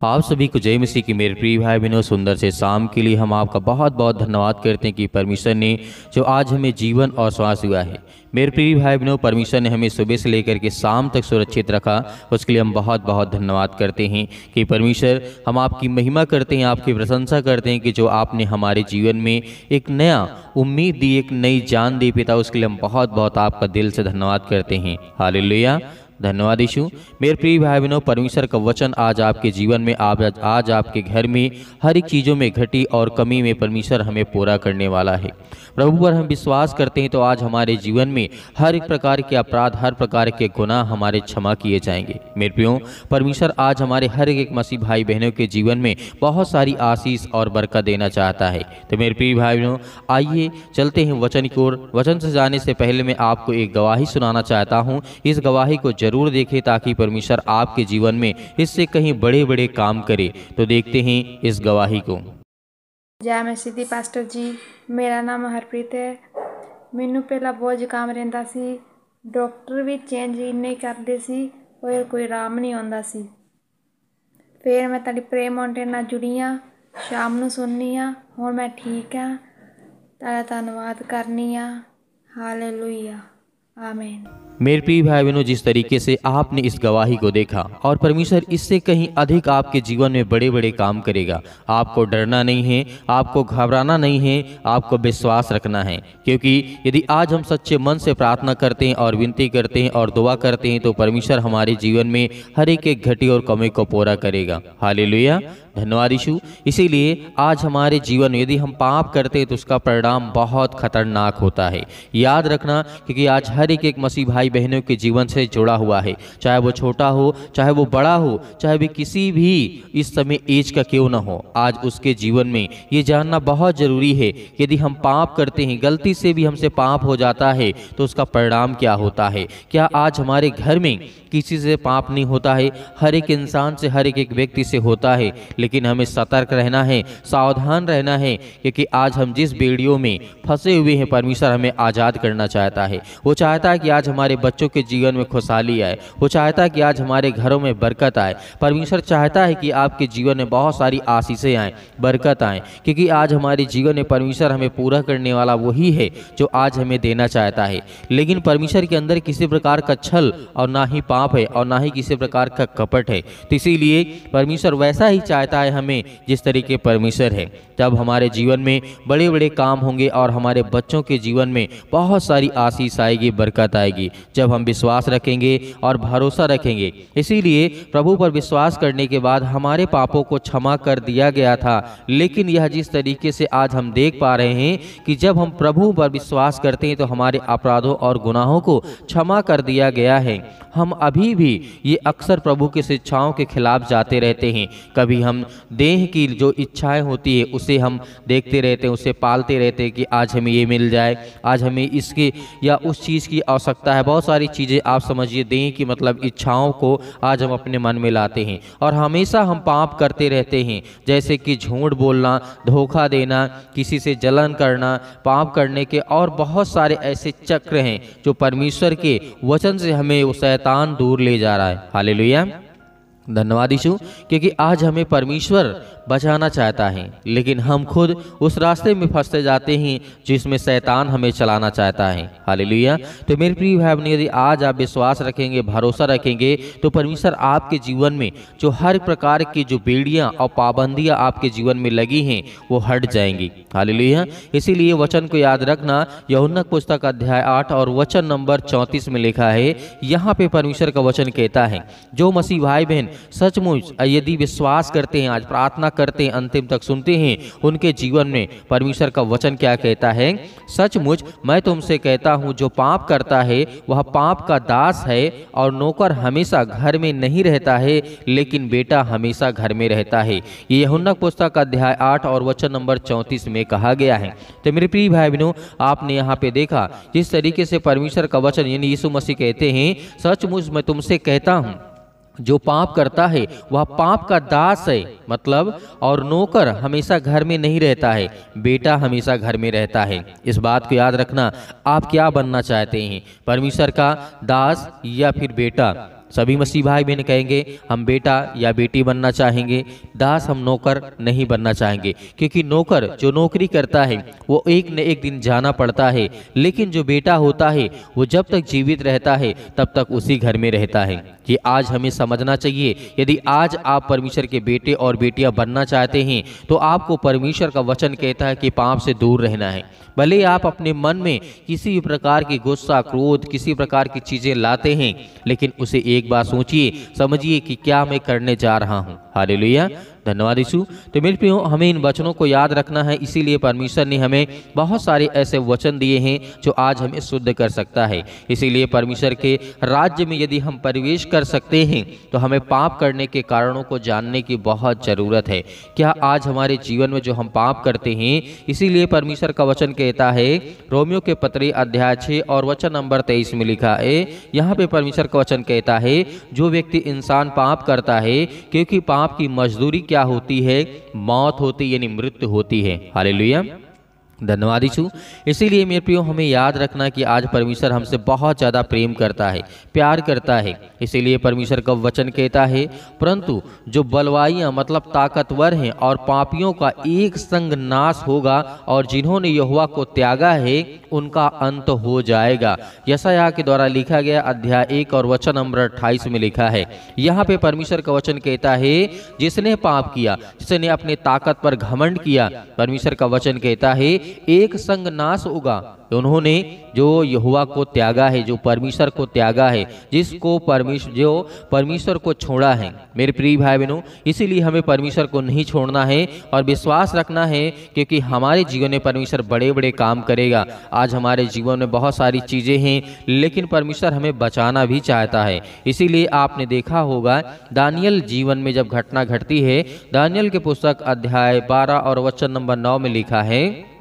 आप सभी को जय मसीह की मेरे प्रिय भाई बहनों, सुंदर से शाम के लिए हम आपका बहुत बहुत धन्यवाद करते हैं कि परमेश्वर ने जो आज हमें जीवन और श्वास हुआ है। मेरे प्रिय भाई बहनों, परमेश्वर ने हमें सुबह से लेकर के शाम तक सुरक्षित रखा, उसके लिए हम बहुत बहुत धन्यवाद करते हैं कि परमेश्वर, हम आपकी महिमा करते हैं, आपकी प्रशंसा करते हैं कि जो आपने हमारे जीवन में एक नया उम्मीद दी, एक नई जान दी पिता, उसके लिए हम बहुत बहुत आपका दिल से धन्यवाद करते हैं। हालेलुया, धन्यवाद यीशु। मेरे प्रिय भाई बहनों, परमेश्वर का वचन आज आपके जीवन में, आज आपके घर में हर एक चीज़ों में घटी और कमी में परमेश्वर हमें पूरा करने वाला है। प्रभु पर हम विश्वास करते हैं तो आज हमारे जीवन में हर एक प्रकार के अपराध, हर प्रकार के गुनाह हमारे क्षमा किए जाएंगे। मेरे प्रियो, परमेश्वर आज हमारे हर एक मसीह भाई बहनों के जीवन में बहुत सारी आशीष और बरकत देना चाहता है। तो मेरे प्रिय भाई बहनों, आइए चलते हैं वचन की ओर। वचन से जाने से पहले मैं आपको एक गवाही सुनाना चाहता हूँ। इस गवाही को जरूर देखें ताकि परमेश्वर आपके जीवन में इससे कहीं बड़े बड़े काम करे। तो देखते हैं इस गवाही को। जय मसीह दी पास्टर जी, मेरा नाम हरप्रीत है। मैनू पहला बहुत जुकाम रहिंदा सी, डॉक्टर भी चेंज नहीं करते सी और कोई आराम नहीं आउंदा सी। फिर मैं तुहाडी प्रे माउंटेन नाल जुड़ी हाँ, शाम नूं सुननी हाँ, हुण मैं ठीक हाँ, तुहाडा धन्नवाद करनी हाँ। हालेलुया, आमीन। मेरे प्रिय भाई बहनों, जिस तरीके से आपने इस गवाही को देखा और परमेश्वर इससे कहीं अधिक आपके जीवन में बड़े बड़े काम करेगा। आपको डरना नहीं है, आपको घबराना नहीं है, आपको विश्वास रखना है, क्योंकि यदि आज हम सच्चे मन से प्रार्थना करते हैं और विनती करते हैं और दुआ करते हैं तो परमेश्वर हमारे जीवन में हर एक घटी और कमी को पूरा करेगा। हालेलुया, धन्यवाद यीशु। इसीलिए आज हमारे जीवन में यदि हम पाप करते हैं तो उसका परिणाम बहुत खतरनाक होता है। याद रखना, क्योंकि आज हर एक मसीह भाई बहनों के जीवन से जुड़ा हुआ है, चाहे वो छोटा हो, चाहे वो बड़ा हो, चाहे भी किसी भी इस समय एज का क्यों ना हो। आज उसके जीवन में ये जानना बहुत जरूरी है कि यदि हम पाप करते हैं, गलती से भी हमसे पाप हो जाता है तो उसका परिणाम क्या होता है। क्या आज हमारे घर में किसी से पाप नहीं होता है? हर एक इंसान से, हर एक व्यक्ति से होता है, लेकिन हमें सतर्क रहना है, सावधान रहना है, क्योंकि आज हम जिस बेड़ियों में फंसे हुए हैं परमेश्वर हमें आज़ाद करना चाहता है। वो चाहता है कि आज हमारे बच्चों के जीवन में खुशहाली आए, वो चाहता है कि आज हमारे घरों में बरकत आए। परमेश्वर चाहता है कि आपके जीवन में बहुत सारी आशीषें आएँ, बरकत आएँ, क्योंकि आज हमारे जीवन में परमेश्वर हमें पूरा करने वाला वही है जो आज हमें देना चाहता है। लेकिन परमेश्वर के अंदर किसी प्रकार का छल और ना ही पाप है और ना ही किसी प्रकार का कपट है। तो इसीलिए परमेश्वर वैसा ही चाहता है हमें जिस तरीके परमेश्वर है। तब हमारे जीवन में बड़े बड़े काम होंगे और हमारे बच्चों के जीवन में बहुत सारी आशीष आएगी, बरकत आएगी, जब हम विश्वास रखेंगे और भरोसा रखेंगे। इसीलिए प्रभु पर विश्वास करने के बाद हमारे पापों को क्षमा कर दिया गया था। लेकिन यह जिस तरीके से आज हम देख पा रहे हैं कि जब हम प्रभु पर विश्वास करते हैं तो हमारे अपराधों और गुनाहों को क्षमा कर दिया गया है। हम अभी भी ये अक्सर प्रभु की शिक्षाओं के खिलाफ जाते रहते हैं। कभी हम देह की जो इच्छाएं होती है उसे हम देखते रहते हैं, उसे पालते रहते हैं कि आज हमें ये मिल जाए, आज हमें इसकी या उस चीज़ की आवश्यकता है। बहुत सारी चीज़ें आप समझिए, देह की मतलब इच्छाओं को आज हम अपने मन में लाते हैं और हमेशा हम पाप करते रहते हैं, जैसे कि झूठ बोलना, धोखा देना, किसी से जलन करना, पाप करने के और बहुत सारे ऐसे चक्र हैं जो परमेश्वर के वचन से हमें वो शैतान दूर ले जा रहा है। हालेलुया, धन्यवाद यीशु, क्योंकि आज हमें परमेश्वर बचाना चाहता है, लेकिन हम खुद उस रास्ते में फंसते जाते हैं जिसमें शैतान हमें चलाना चाहता है। हालेलुया। तो मेरे प्रिय भाई बहन, यदि आज आप विश्वास रखेंगे, भरोसा रखेंगे तो परमेश्वर आपके जीवन में जो हर प्रकार की जो बेड़ियां और पाबंदियां आपके जीवन में लगी हैं वो हट जाएंगी। हालेलुया। इसीलिए वचन को याद रखना, यूहन्ना पुस्तक अध्याय 8 और वचन नंबर 34 में लिखा है। यहाँ पे परमेश्वर का वचन कहता है, जो मसीह भाई बहन सचमुच यदि विश्वास करते हैं, आज प्रार्थना करते हैं, अंतिम तक सुनते हैं, उनके जीवन में परमेश्वर का वचन क्या कहता है? सचमुच मैं तुमसे कहता हूं, जो पाप करता है वह पाप का दास है, और नौकर हमेशा घर में नहीं रहता है, लेकिन बेटा हमेशा घर में रहता है। ये यूहन्ना पुस्तक अध्याय 8 और वचन नंबर 34 में कहा गया है। तो मेरे प्रिय भाई बहनों, आपने यहाँ पे देखा जिस तरीके से परमेश्वर का वचन यानी यीशु मसीह कहते हैं, सचमुच मैं तुमसे कहता हूँ, जो पाप करता है वह पाप का दास है, मतलब, और नौकर हमेशा घर में नहीं रहता है, बेटा हमेशा घर में रहता है। इस बात को याद रखना। आप क्या बनना चाहते हैं, परमेश्वर का दास या फिर बेटा? सभी मसीह भाई बहन कहेंगे हम बेटा या बेटी बनना चाहेंगे, दास हम नौकर नहीं बनना चाहेंगे, क्योंकि नौकर जो नौकरी करता है वो एक न एक दिन जाना पड़ता है, लेकिन जो बेटा होता है वो जब तक जीवित रहता है तब तक उसी घर में रहता है। ये आज हमें समझना चाहिए। यदि आज आप परमेश्वर के बेटे और बेटियां बनना चाहते हैं तो आपको परमेश्वर का वचन कहता है कि पाप से दूर रहना है। भले आप अपने मन में किसी भी प्रकार की गुस्सा, क्रोध, किसी प्रकार की चीजें लाते हैं, लेकिन उसे एक बार सोचिए, समझिए कि क्या मैं करने जा रहा हूँ। हालेलुया, धन्यवाद यीशु। तो मेरे प्रियो, हमें इन वचनों को याद रखना है। इसीलिए परमेश्वर ने हमें बहुत सारे ऐसे वचन दिए हैं जो आज हमें शुद्ध कर सकता है। इसीलिए परमेश्वर के राज्य में यदि हम प्रवेश कर सकते हैं तो हमें पाप करने के कारणों को जानने की बहुत ज़रूरत है। क्या आज हमारे जीवन में जो हम पाप करते हैं, इसीलिए परमेश्वर का वचन कहता है, रोमियो के पत्री अध्याय 6 और वचन नंबर 23 में लिखा है, यहाँ पे परमेश्वर का वचन कहता है, जो व्यक्ति इंसान पाप करता है, क्योंकि पाप की मजदूरी क्या होती है? मौत होती, यानी मृत्यु होती है। हालेलुया, धन्यवाद यीशु। इसीलिए मेरे प्रियो, हमें याद रखना कि आज परमेश्वर हमसे बहुत ज़्यादा प्रेम करता है, प्यार करता है। इसीलिए परमेश्वर का वचन कहता है, परंतु जो बलवाइयाँ मतलब ताकतवर हैं और पापियों का एक संग नाश होगा, और जिन्होंने यहोवा को त्यागा है उनका अंत हो जाएगा। यशायाह के द्वारा लिखा गया अध्याय 1 और वचन नंबर 28 में लिखा है। यहाँ पे परमेश्वर का वचन कहता है, जिसने पाप किया, जिसने अपने ताकत पर घमंड किया, परमेश्वर का वचन कहता है एक संग नाश होगा। उन्होंने जो यहोवा को त्यागा है, जो परमेश्वर को त्यागा है, जो परमेश्वर को छोड़ा है। मेरे प्रिय भाई बहनों, इसीलिए हमें परमेश्वर को नहीं छोड़ना है और विश्वास रखना है, क्योंकि हमारे जीवन में परमेश्वर बड़े बड़े काम करेगा। आज हमारे जीवन में बहुत सारी चीज़ें हैं, लेकिन परमेश्वर हमें बचाना भी चाहता है। इसीलिए आपने देखा होगा, दानियल जीवन में जब घटना घटती है, दानियल के पुस्तक अध्याय 12 और वचन नंबर 9 में लिखा है,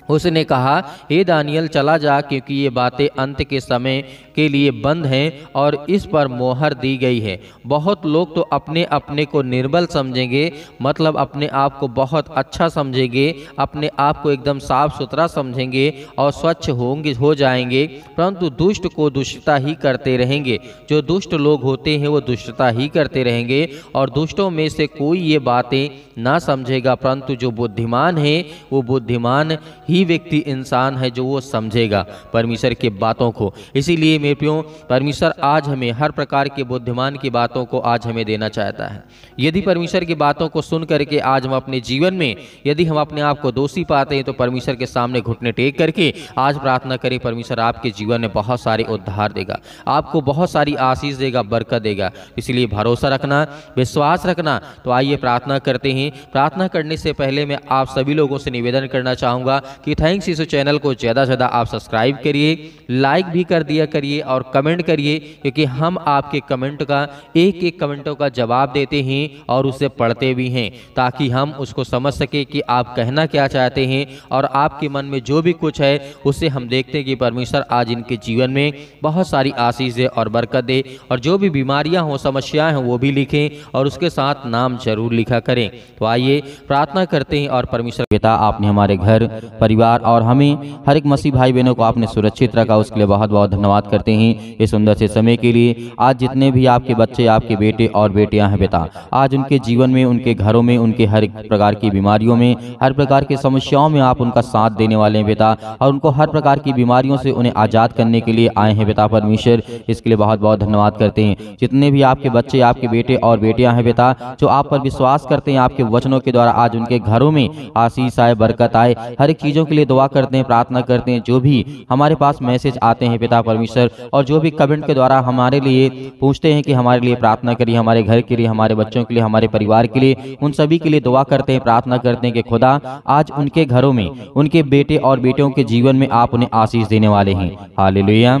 उसने कहा, हे दानियल चला जा, क्योंकि ये बातें अंत के समय के लिए बंद हैं और इस पर मोहर दी गई है। बहुत लोग तो अपने अपने को निर्बल समझेंगे, मतलब अपने आप को बहुत अच्छा समझेंगे, अपने आप को एकदम साफ सुथरा समझेंगे और स्वच्छ हो जाएंगे, परंतु दुष्ट को दुष्टता ही करते रहेंगे। जो दुष्ट लोग होते हैं वो दुष्टता ही करते रहेंगे, और दुष्टों में से कोई ये बातें ना समझेगा, परंतु जो बुद्धिमान है वो बुद्धिमान ही व्यक्ति इंसान है जो वो समझेगा परमेश्वर की बातों को। इसीलिए मेरे प्रियो, परमेश्वर आज हमें हर प्रकार के बुद्धिमान की बातों को आज हमें देना चाहता है। यदि परमेश्वर की बातों को सुन करके आज हम अपने जीवन में यदि हम अपने आप को दोषी पाते हैं, तो परमेश्वर के सामने घुटने टेक करके आज प्रार्थना करें। परमेश्वर आपके जीवन में बहुत सारे उद्धार देगा, आपको बहुत सारी आशीष देगा, बरकत देगा। इसलिए भरोसा रखना, विश्वास रखना। तो आइए प्रार्थना करते हैं। प्रार्थना करने से पहले मैं आप सभी लोगों से निवेदन करना चाहूँगा कि थैंक्स यीशु चैनल को ज़्यादा से ज़्यादा आप सब्सक्राइब करिए, लाइक भी कर दिया करिए और कमेंट करिए, क्योंकि हम आपके कमेंट का एक एक कमेंटों का जवाब देते हैं और उसे पढ़ते भी हैं, ताकि हम उसको समझ सके कि आप कहना क्या चाहते हैं, और आपके मन में जो भी कुछ है उससे हम देखते हैं कि परमेश्वर आज इनके जीवन में बहुत सारी आशीष दे और बरकत दे। और जो भी बीमारियां हों, समस्याएं हों, वो भी लिखें और उसके साथ नाम जरूर लिखा करें। तो आइए प्रार्थना करते हैं। और परमेश्वर पिता, आपने हमारे घर परिवार और हमें हर एक मसीह भाई बहनों को आपने सुरक्षित रखा, उसके लिए बहुत बहुत धन्यवाद करते हैं इस सुंदर से समय के लिए। आज जितने भी आपके बच्चे, आपके बेटे और बेटियां हैं पिता, आज उनके जीवन में, उनके घरों में, उनके हर एक प्रकार की बीमारियों में, हर प्रकार की समस्याओं में आप उनका साथ देने वाले हैं पिता, और उनको हर प्रकार की बीमारियों से उन्हें आज़ाद करने के लिए आए हैं पिता परमेश्वर। इसके लिए बहुत बहुत धन्यवाद करते हैं। जितने भी आपके बच्चे, आपके बेटे और बेटियां हैं पिता, जो आप पर विश्वास करते हैं, आपके वचनों के द्वारा आज उनके घरों में आशीष आए, बरकत आए, हर एक चीज़ों के लिए दुआ करते हैं, प्रार्थना करते हैं। जो भी हमारे पास मैसेज आते हैं पिता परमेश्वर, और जो भी कमेंट के द्वारा हमारे लिए पूछते हैं कि हमारे लिए प्रार्थना करिए, हमारे घर के लिए, हमारे बच्चों के लिए, हमारे परिवार के लिए, उन सभी के लिए दुआ करते हैं, प्रार्थना करते हैं कि खुदा आज उनके घरों में, उनके बेटे और बेटियों के जीवन में आप उन्हें आशीष देने वाले हैं। हालेलुया,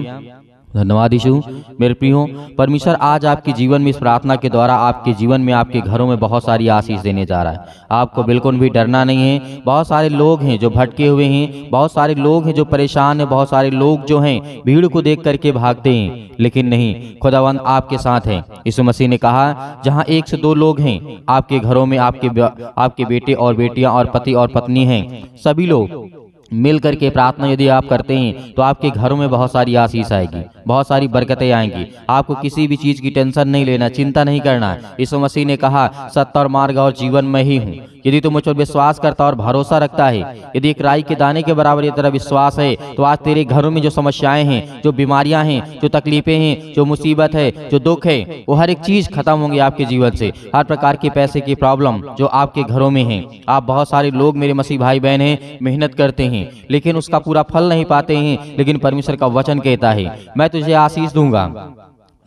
धन्यवाद यीशु। मेरे प्रियो, परमेश्वर आज आपके जीवन में इस प्रार्थना के द्वारा आपके जीवन में, आपके घरों में बहुत सारी आशीष देने जा रहा है। आपको बिल्कुल भी डरना नहीं है। बहुत सारे लोग हैं जो भटके हुए हैं, बहुत सारे लोग हैं जो परेशान हैं, बहुत सारे लोग जो हैं भीड़ को देख करके भागते हैं, लेकिन नहीं, खुदावंद आपके साथ है। यीशु मसीह ने कहा, जहाँ 1 से 2 लोग हैं आपके घरों में, आपके बेटे और बेटियां और पति और पत्नी हैं, सभी लोग मिल करके प्रार्थना यदि आप करते हैं तो आपके घरों में बहुत सारी आशीष आएगी, बहुत सारी बरकतें आएंगी। आपको किसी भी चीज की टेंशन नहीं लेना, चिंता नहीं करना है। यीशु मसीह ने कहा सत्य और मार्ग और जीवन में ही हूँ। यदि तू मुझ पर विश्वास करता और भरोसा रखता है, यदि एक राई के दाने के बराबर ये तेरा विश्वास है, तो आज तेरे घरों में जो समस्याएं हैं, जो बीमारियां हैं, जो तकलीफें हैं, जो मुसीबत है, जो दुख है, वो हर एक चीज खत्म होंगी आपके जीवन से। हर प्रकार के पैसे की प्रॉब्लम जो आपके घरों में है, आप बहुत सारे लोग मेरे मसीह भाई बहन हैं, मेहनत करते हैं लेकिन उसका पूरा फल नहीं पाते हैं, लेकिन परमेश्वर का वचन कहता है मैं तुझे आशीष दूंगा।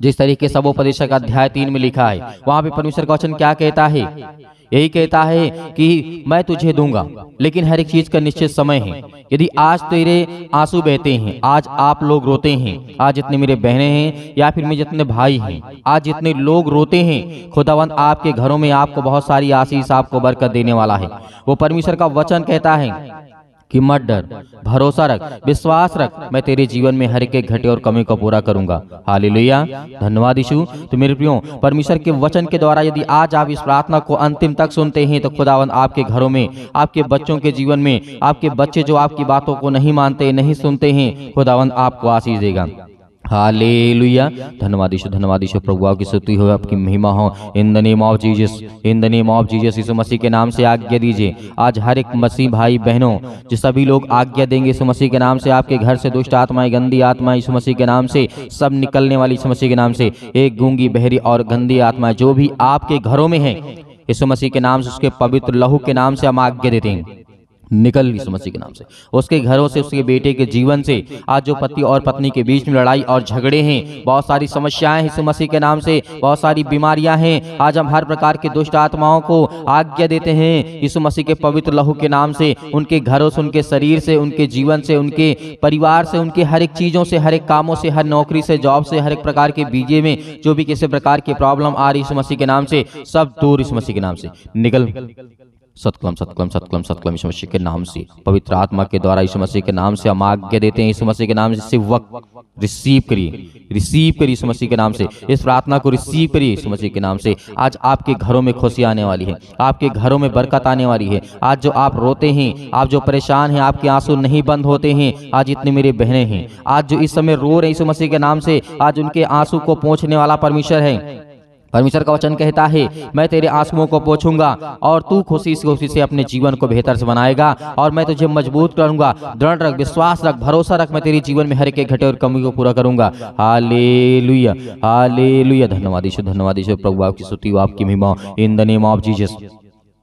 जिस तरीके से उपदेशक अध्याय 3 में लिखा है, वहां पे परमेश्वर का वचन क्या कहता है? यही कहता है कि मैं तुझे दूंगा, लेकिन हर एक चीज का निश्चित समय है। यदि आज तेरे आंसू बहते हैं, आज आप लोग रोते हैं, आज जितने मेरे बहनें हैं या फिर मेरे जितने भाई हैं, आज जितने लोग रोते हैं, खुदावंद आपके घरों में आपको बहुत सारी आशीष, आपको बरकत देने वाला है। वो परमेश्वर का वचन कहता है कि मत डर, भरोसा रख, विश्वास रख, मैं तेरे जीवन में हर एक घटे और कमी को पूरा करूंगा। हालेलुया, धन्यवाद यीशु। तो मेरे प्रियो, परमेश्वर के वचन के द्वारा यदि आज आप इस प्रार्थना को अंतिम तक सुनते हैं तो खुदावंद आपके घरों में, आपके बच्चों के जीवन में, आपके बच्चे जो आपकी बातों को नहीं मानते, नहीं सुनते हैं, खुदावंद आपको आशीष देगा। हालेलुया, धन्यवाद यीशु, धन्यवाद यीशु। प्रभु की स्तुति हो, आपकी महिमा हो। In the name of Jesus, in the name of Jesus. यीशु मसीह के नाम से आज्ञा दीजिए आज हर एक मसीह भाई बहनों, जो सभी लोग आज्ञा देंगे यीशु मसीह के नाम से, आपके घर से दुष्ट आत्माएं, गंदी आत्माएं यीशु मसीह के नाम से सब निकलने वाली यीशु मसीह के नाम से। एक गूंगी, बहरी और गंदी आत्माएं जो भी आपके घरों में है, यीशु मसीह के नाम से, उसके पवित्र लहू के नाम से हम आज्ञा देते हैं, निकल यीशु मसीह के नाम से, उसके घरों से, उसके बेटे के जीवन से। आज जो पति और पत्नी के बीच में लड़ाई और झगड़े हैं, बहुत सारी समस्याएं यीशु मसीह के नाम से, बहुत सारी बीमारियां हैं, आज हम हर प्रकार की दुष्ट आत्माओं को आज्ञा देते हैं यीशु मसीह के पवित्र लहू के नाम से। उनके घरों से, उनके शरीर से, उनके जीवन से, उनके परिवार से, उनके हर एक चीजों से, हर एक कामों से, हर नौकरी से, जॉब से, हर एक प्रकार के बीजे में जो भी किसी प्रकार की प्रॉब्लम आ रही यीशु मसीह के नाम से, सब दूर यीशु मसीह के नाम से निकल। सतकलम सतकलम सतकलम सतकलम यीशु मसीह के नाम से, पवित्र आत्मा के द्वारा यीशु मसीह के नाम से हम आज्ञा देते हैं यीशु मसीह के नाम से। वक्त रिसीव करिए, रिसीव करिए यीशु मसीह के नाम से, इस प्रार्थना को रिसीव करिए यीशु मसीह के नाम से। आज आपके घरों में खुशी आने वाली है, आपके घरों में बरकत आने वाली है। आज जो आप रोते हैं, आप जो परेशान हैं, आपके आंसू नहीं बंद होते हैं। आज इतने मेरे बहनें हैं, आज जो इस समय रो रहे हैं यीशु मसीह के नाम से, आज उनके आंसू को पोंछने वाला परमेश्वर है। परमेश्वर का वचन कहता है मैं तेरे आंसुओं को पोंछूंगा और तू खुशी से अपने जीवन को बेहतर से बनाएगा, और मैं तुझे मजबूत करूंगा। दृढ़ रख, विश्वास रख, भरोसा रख, मैं तेरे जीवन में हर एक घटे और कमी को पूरा करूंगा। हालेलुया, हालेलुया, धन्यवाद यीशु, धन्यवाद यीशु। प्रभु आपकी स्तुति हो, आपकी महिमा। In the name of Jesus.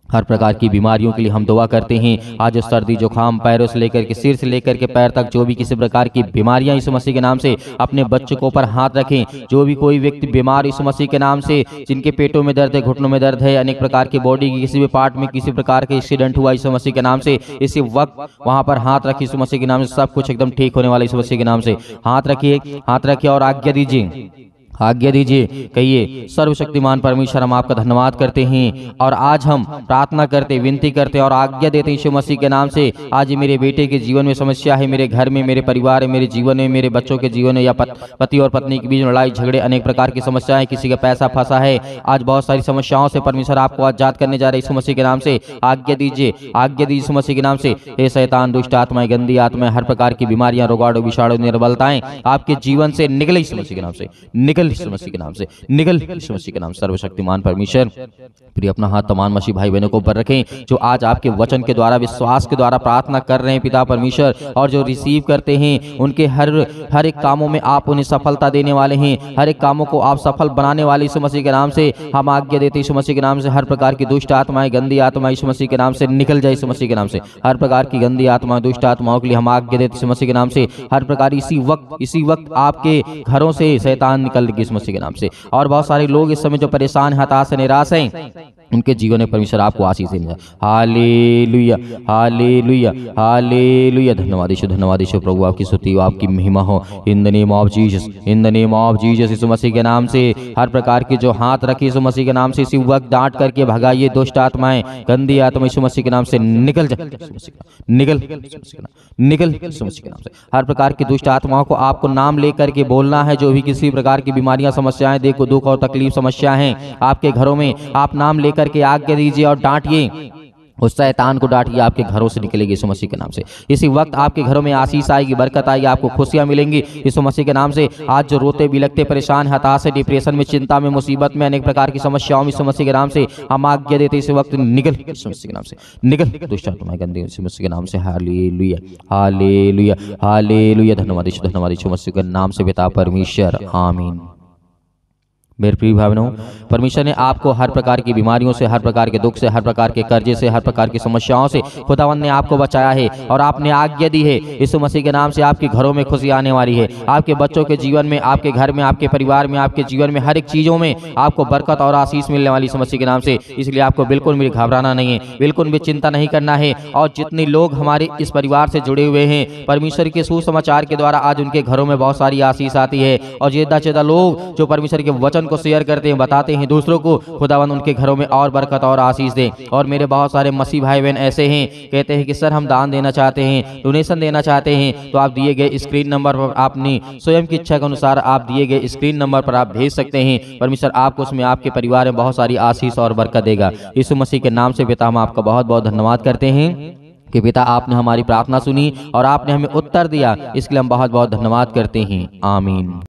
हर प्रकार की बीमारियों के लिए हम दुआ करते हैं। आज सर्दी जुकाम, पैरों से लेकर के सिर से लेकर के पैर तक जो भी किसी प्रकार की बीमारियां यीशु मसीह के नाम से, अपने बच्चों के ऊपर हाथ रखें। जो भी कोई व्यक्ति बीमार यीशु मसीह के नाम से, जिनके पेटों में दर्द है, घुटनों में दर्द है, अनेक प्रकार की बॉडी की किसी भी पार्ट में किसी प्रकार के एक्सीडेंट हुआ यीशु मसीह के नाम से, इसी वक्त वहां पर हाथ रखिए यीशु मसीह के नाम से। सब कुछ एकदम ठीक होने वाला यीशु मसीह के नाम से। हाथ रखिए, हाथ रखिए और आज्ञा दीजिए, आज्ञा दीजिए। कहिए सर्वशक्तिमान परमेश्वर, हम आपका धन्यवाद करते हैं और आज हम प्रार्थना करते, विनती करते और आज्ञा देते हैं यीशु मसीह के नाम से। आज मेरे बेटे के जीवन में समस्या है, मेरे घर में, मेरे परिवार में, मेरे जीवन में, मेरे बच्चों के जीवन में, या पति और पत्नी के बीच लड़ाई झगड़े, अनेक प्रकार की समस्याएं, किसी का पैसा फंसा है। आज बहुत सारी समस्याओं से परमेश्वर आपको आजाद करने जा रहे यीशु मसीह के नाम से। आज्ञा दीजिए, आज्ञा दीजिए यीशु मसीह के नाम से। हे शैतान, दुष्ट आत्माएं, गंदी आत्माएं, हर प्रकार की बीमारियां, रोगाणु, विषाणु, निर्बलताएं आपके जीवन से निकले यीशु मसीह के नाम से, निकल यीशु मसीह के नाम से, निकल यीशु मसीह के नाम। सर्वशक्तिमान परमेश्वर, प्रिय अपना हाथ तमाम मसीह भाई बहनों को ऊपर रखें जो आज आपके वचन के द्वारा, विश्वास के द्वारा प्रार्थना कर रहे हैं पिता परमेश्वर, और जो रिसीव करते हैं उनके हर एक कामों में आप उन्हें सफलता देने वाले हैं। हर एक कामों को आप सफल बनाने वाले यीशु मसीह के नाम से हम आज्ञा देते यीशु मसीह के नाम से। हर प्रकार की दुष्ट आत्माएं, गंदी आत्मा यीशु मसीह के नाम से निकल जाए यीशु मसीह के नाम से। हर प्रकार की गंदी आत्माएं, दुष्ट आत्माओं के लिए हम आज्ञा देते यीशु मसीह के नाम से। हर प्रकार इसी वक्त आपके घरों से शैतान निकल गए यीशु मसीह के नाम से। और बहुत सारे लोग इस समय जो परेशान, हताश, निराश हैं, उनके जीवन में परमेश्वर आपको आशीष देंगे। हालेलुया, हालेलुया, हालेलुया, धन्यवाद यीशु, धन्यवाद यीशु। प्रभु आपकी स्तुति हो, आपकी महिमा हो। In the name of Jesus, in the name of Jesus. यीशु मसीह के नाम से हर प्रकार की जो हाथ रखी यीशु मसीह के नाम से, इसी वक्त डांट करके भगाइए दुष्ट आत्माएं, गंदी आत्मा यीशु मसीह के नाम से निकल जाए, निकल, निकल यीशु मसीह के नाम से। हर प्रकार की दुष्ट आत्माओं को आपको नाम लेकर के बोलना है। जो भी किसी प्रकार की बीमारियां, समस्याएं, देखो दुख और तकलीफ, समस्या हैं आपके घरों में, आप नाम लेकर के आज्ञा दीजिए और डांटिए उस शैतान को डांटिए, आपके घरों से निकलेगी यीशु मसीह के नाम से। इसी वक्त आपके घरों में आशीष आएगी, बरकत आएगी, आपको खुशियां मिलेंगी यीशु मसीह के नाम से। आज जो रोते बिलखते परेशान हताश है, डिप्रेशन में, चिंता में, मुसीबत में, अनेक प्रकार की समस्याओं में, यीशु मसीह के नाम से हम आज्ञा देते इस वक्त निकल यीशु मसीह के नाम से, निकल दुष्ट आत्माएं गंदी यीशु मसीह के नाम से। Hallelujah hallelujah hallelujah. धन्यवाद यीशु मसीह के नाम से पिता परमेश्वर, आमीन। मेरे प्रिय भाई बहनों, परमेश्वर ने आपको हर प्रकार की बीमारियों से, हर प्रकार के दुख से, हर प्रकार के कर्जे से, हर प्रकार की समस्याओं से खुदावंद ने आपको बचाया है और आपने आज्ञा दी है यीशु मसीह के नाम से आपके घरों में खुशी आने वाली है। आपके बच्चों के जीवन में, आपके घर में, आपके परिवार में, आपके जीवन में, हर एक चीज़ों में आपको बरकत और आशीष मिलने वाली यीशु मसीह के नाम से। इसलिए आपको बिल्कुल भी घबराना नहीं है, बिल्कुल भी चिंता नहीं करना है। और जितने लोग हमारे इस परिवार से जुड़े हुए हैं, परमेश्वर के सुसमाचार के द्वारा आज उनके घरों में बहुत सारी आशीष आती है। और ज़्यादा से ज़्यादा लोग जो परमेश्वर के वचन को शेयर करते हैं, बताते हैं दूसरों को, खुदावंद उनके घरों में और बरकत और आशीष दे। और मेरे बहुत सारे मसीह भाई बहन ऐसे हैं, कहते हैं कि सर हम दान देना चाहते हैं, डोनेशन देना चाहते हैं, तो आप दिए गए स्क्रीन नंबर पर अपनी स्वयं की इच्छा के अनुसार आप दिए गए स्क्रीन नंबर पर आप भेज सकते हैं। परमेश्वर आपको उसमें, आपके परिवार में बहुत सारी आशीष और बरकत देगा यीशु मसीह के नाम से। पिता हम आपका बहुत बहुत धन्यवाद करते हैं कि पिता आपने हमारी प्रार्थना सुनी और आपने हमें उत्तर दिया, इसके लिए हम बहुत बहुत धन्यवाद करते हैं। आमीन।